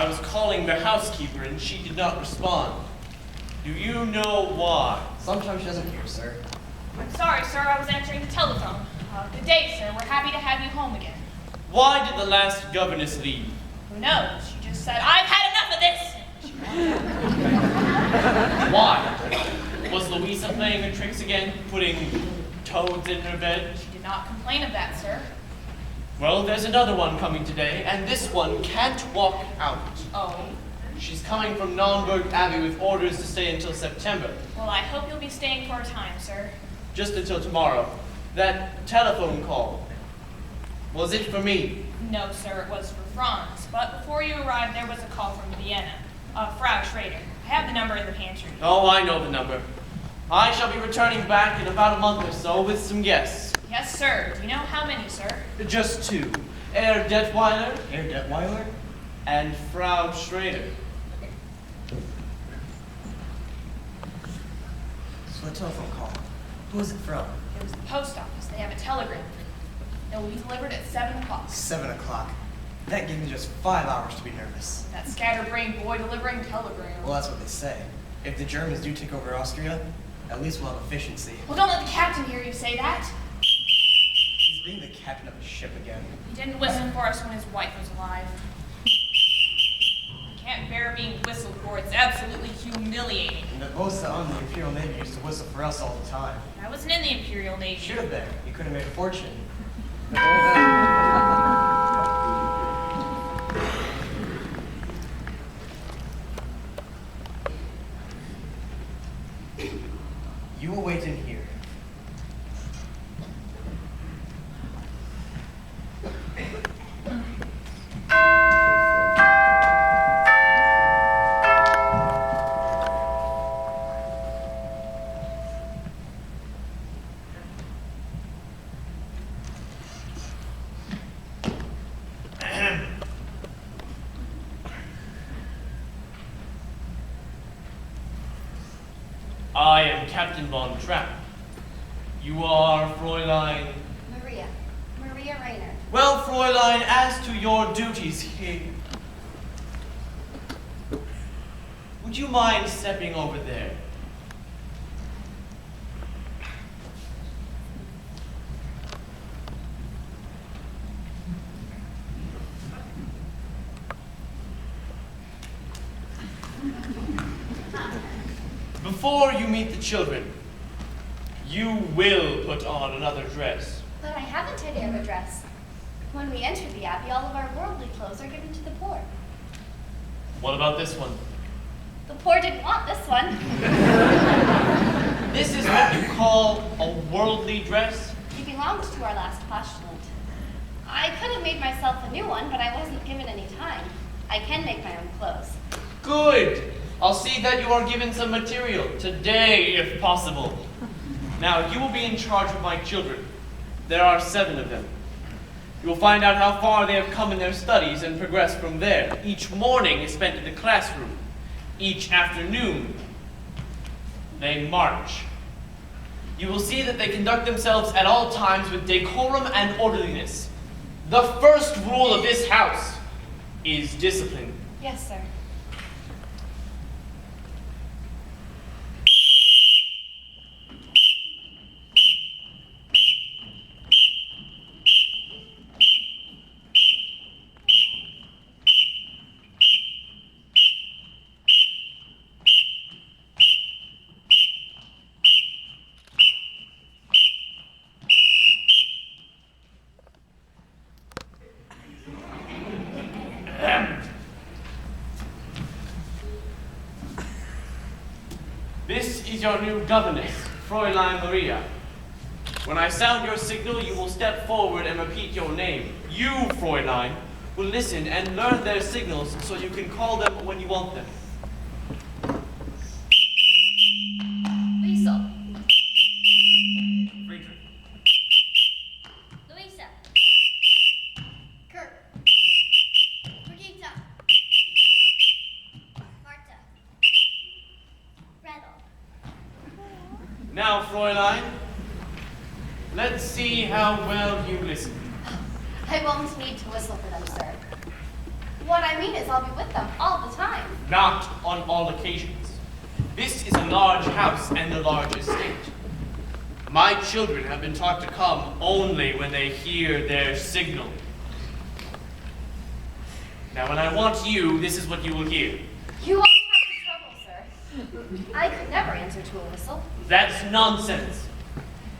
I was calling the housekeeper and she did not respond. Do you know why? Sometimes she doesn't hear, sir. I'm sorry, sir. I was answering the telephone. Good day, sir. We're happy to have you home again. Why did the last governess leave? Who knows? She just said, I've had enough of this. Why? Was Louisa playing her tricks again, putting toads in her bed? She did not complain of that, sir. Well, there's another one coming today, and this one can't walk out. Oh. She's coming from Naumburg Abbey with orders to stay until September. Well, I hope you'll be staying for a time, sir. Just until tomorrow. That telephone call, was it for me? No, sir, it was for Franz. But before you arrived, there was a call from Vienna. Frau Schrader. I have the number in the pantry. Oh, I know the number. I shall be returning back in about a month or so with some guests. Yes, sir. Do you know how many, sir? Just two. Herr Detweiler Herr Detweiler? and Frau Schrader. So a telephone call. Who is it from? It was the post office. They have a telegram for you. It will be delivered at 7 o'clock. 7 o'clock. That gave me just 5 hours to be nervous. That scatterbrained boy delivering telegrams. Well, that's what they say. If the Germans do take over Austria, at least we'll have efficiency. Well, don't let the captain hear you say that. He's being the captain of a ship again. He didn't whistle for us when his wife was alive. I can't bear being whistled for. It's absolutely humiliating. And the boats on the Imperial Navy used to whistle for us all the time. I wasn't in the Imperial Navy. Should have been. You could have made a fortune. You will wait in here. I am Captain von Trapp. You are Fräulein... Maria Rayner. Well, Fräulein, as to your duties here... Would you mind stepping over there? Before you meet the children, you will put on another dress. But I haven't any other dress. When we enter the Abbey, all of our worldly clothes are given to the poor. What about this one? The poor didn't want this one. This is what you call a worldly dress? He belonged to our last postulant. I could have made myself a new one, but I wasn't given any time. I can make my own clothes. Good. I'll see that you are given some material, today if possible. Now, you will be in charge of my children. There are 7 of them. You will find out how far they have come in their studies and progress from there. Each morning is spent in the classroom. Each afternoon, they march. You will see that they conduct themselves at all times with decorum and orderliness. The first rule of this house is discipline. Yes, sir. This is your new governess, Fräulein Maria. When I sound your signal, you will step forward and repeat your name. You, Fräulein, will listen and learn their signals so you can call them when you want them. Liesel. Friedrich. Louisa. Kurt. Brigitte. Marta. Gretel. Now, Fräulein, let's see how well you listen. I won't need to whistle for them, sir. What I mean is I'll be with them all the time. Not on all occasions. This is a large house and a large estate. My children have been taught to come only when they hear their signal. Now, when I want you, this is what you will hear. You won't have the trouble, sir. I could never answer to a whistle. That's nonsense.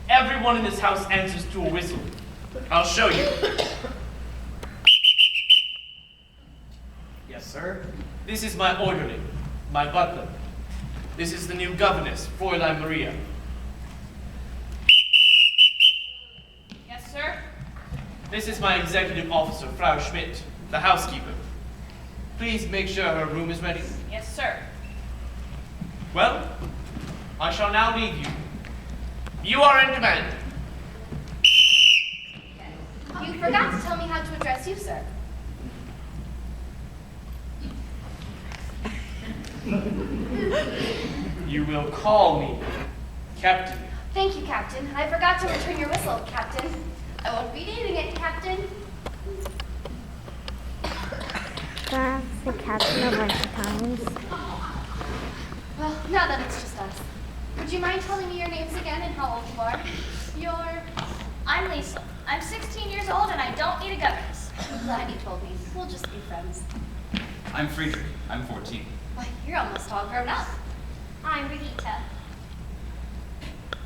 Everyone in this house answers to a whistle. I'll show you. Yes, sir. This is my orderly, my butler. This is the new governess, Fräulein Maria. Yes, sir. This is my executive officer, Frau Schmidt, the housekeeper. Please make sure her room is ready. Yes, sir. Well, I shall now leave you. You are in command. You forgot to tell me how to address you, sir. You will call me Captain. Thank you, Captain. I forgot to return your whistle, Captain. I won't be needing it, Captain. That's the captain a bunch of times. Well, now that it's just us, would you mind telling me your names again and how old you are? I'm Lisa. I'm 16 years old and I don't need a governess. I'm glad you told me. We'll just be friends. I'm Friedrich. I'm 14. Why, you're almost all grown up. I'm Brigitte.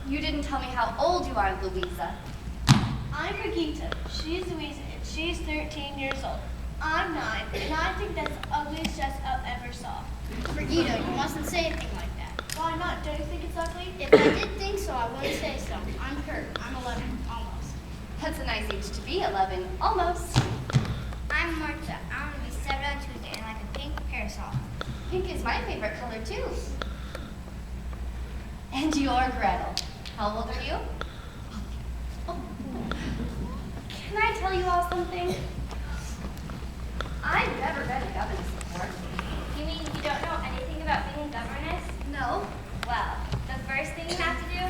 You didn't tell me how old you are, Louisa. I'm Brigitte. She's Louisa and she's 13 years old. I'm 9 and I think that's the ugliest dress I've ever saw. Brigitte, you mustn't say anything like that. Why not? Don't you think it's ugly? If I did think so, I wouldn't say so. I'm Kurt. I'm 11, almost. That's a nice age to be, 11. Almost. I'm Marta. I'm going to be 7 on Tuesday and like a pink parasol. Pink is my favorite color, too. And you're Gretel. How old are you? Oh. Can I tell you all something? I've never been a governess before. You mean you don't know anything about being a governess? No. Well, the first thing you have to do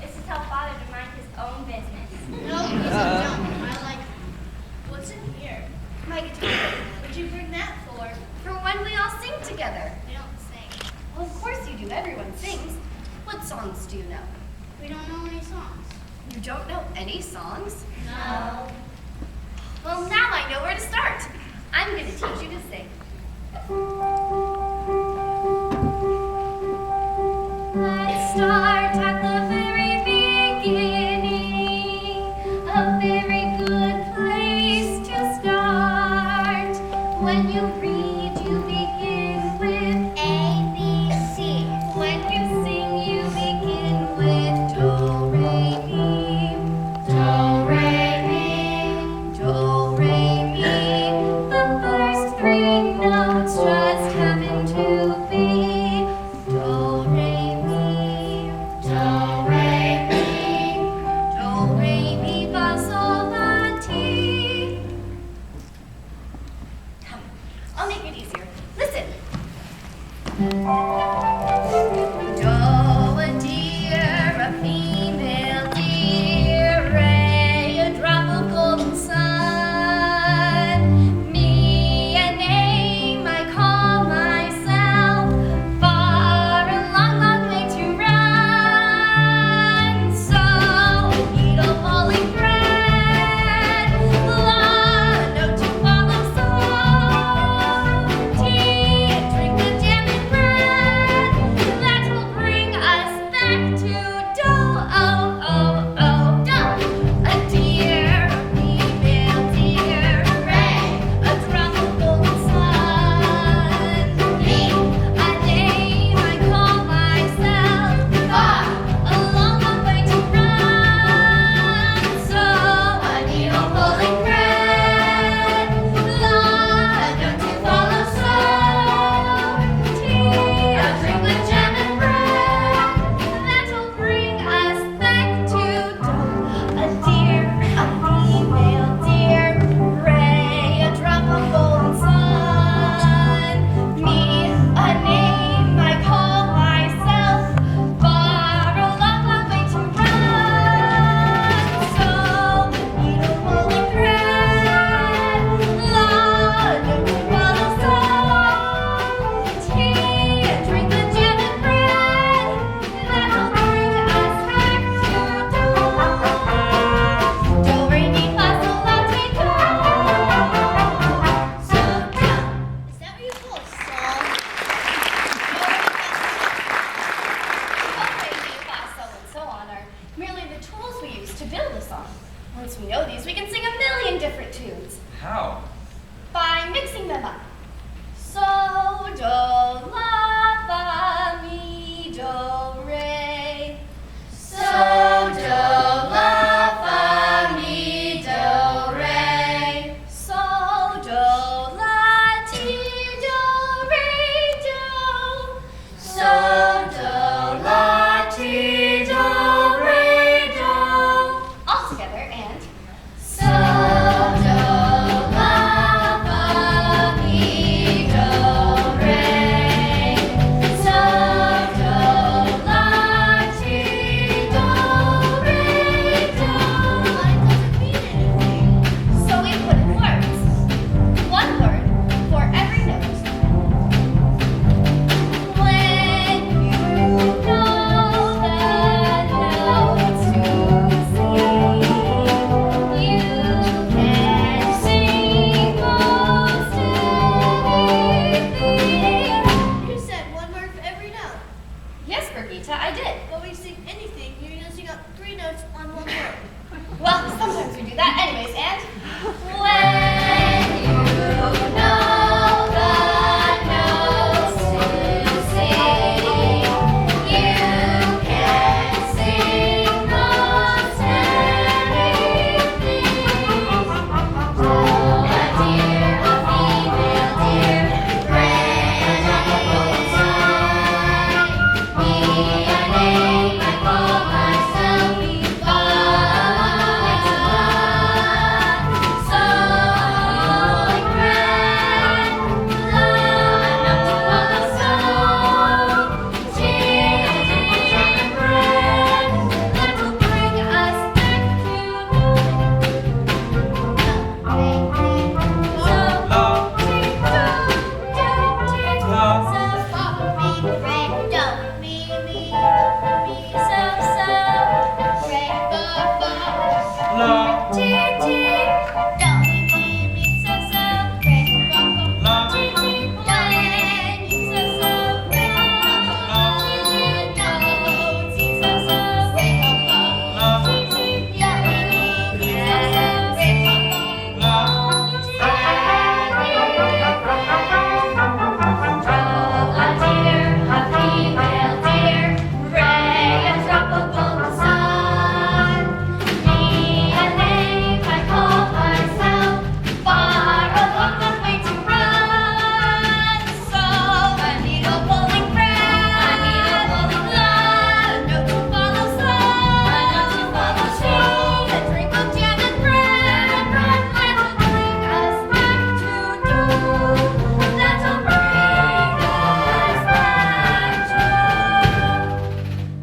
is to tell Father to mind his own business. No, Louisa, don't. I like What's in here? My guitar. What'd you bring that for? For when we all sing together. we don't sing. Well, of course you do. Everyone sings. What songs do you know? We don't know any songs. You don't know any songs? No. Well, now I know where to start. I'm going to teach you to sing. Let's start at the very beginning. A very good place to start. When you read, you begin with A, B, C. when you sing, you begin with do, re, mi. Do, re, mi. Do, re, mi. The first three notes just happen to be do, re, mi. Do, re, mi. Do, re, mi, fa, sol, la, ti. Come, I'll make it easier. Listen. Do, a deer, a female deer, ray, a drop of golden sun. Me, a name I call myself, far a long, long way to run. So, needle falling thread, la, note to follow song, tea, drink the jam and bread. So, fa, mi, re, do, mi, mi, so, re, fa, fa, La, ti, ti, do, mi, so, re, fa, fa, la, ti, ti, re, so, re, fa, fa, ti, ti, do, si, so, re, fa, fa, la, ti, ti, do, mi, so, re, fa, fa, la. a deer, a female deer, ray and drop upon the sun. Me a name I call myself, far along the way to run. So I need a pulling friend, a note to follow slow, a drink of jam and bread, that'll bring us back to do. That'll bring us back to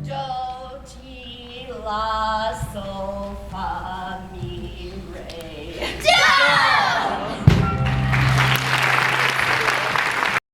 do. Do, ti, la, sol.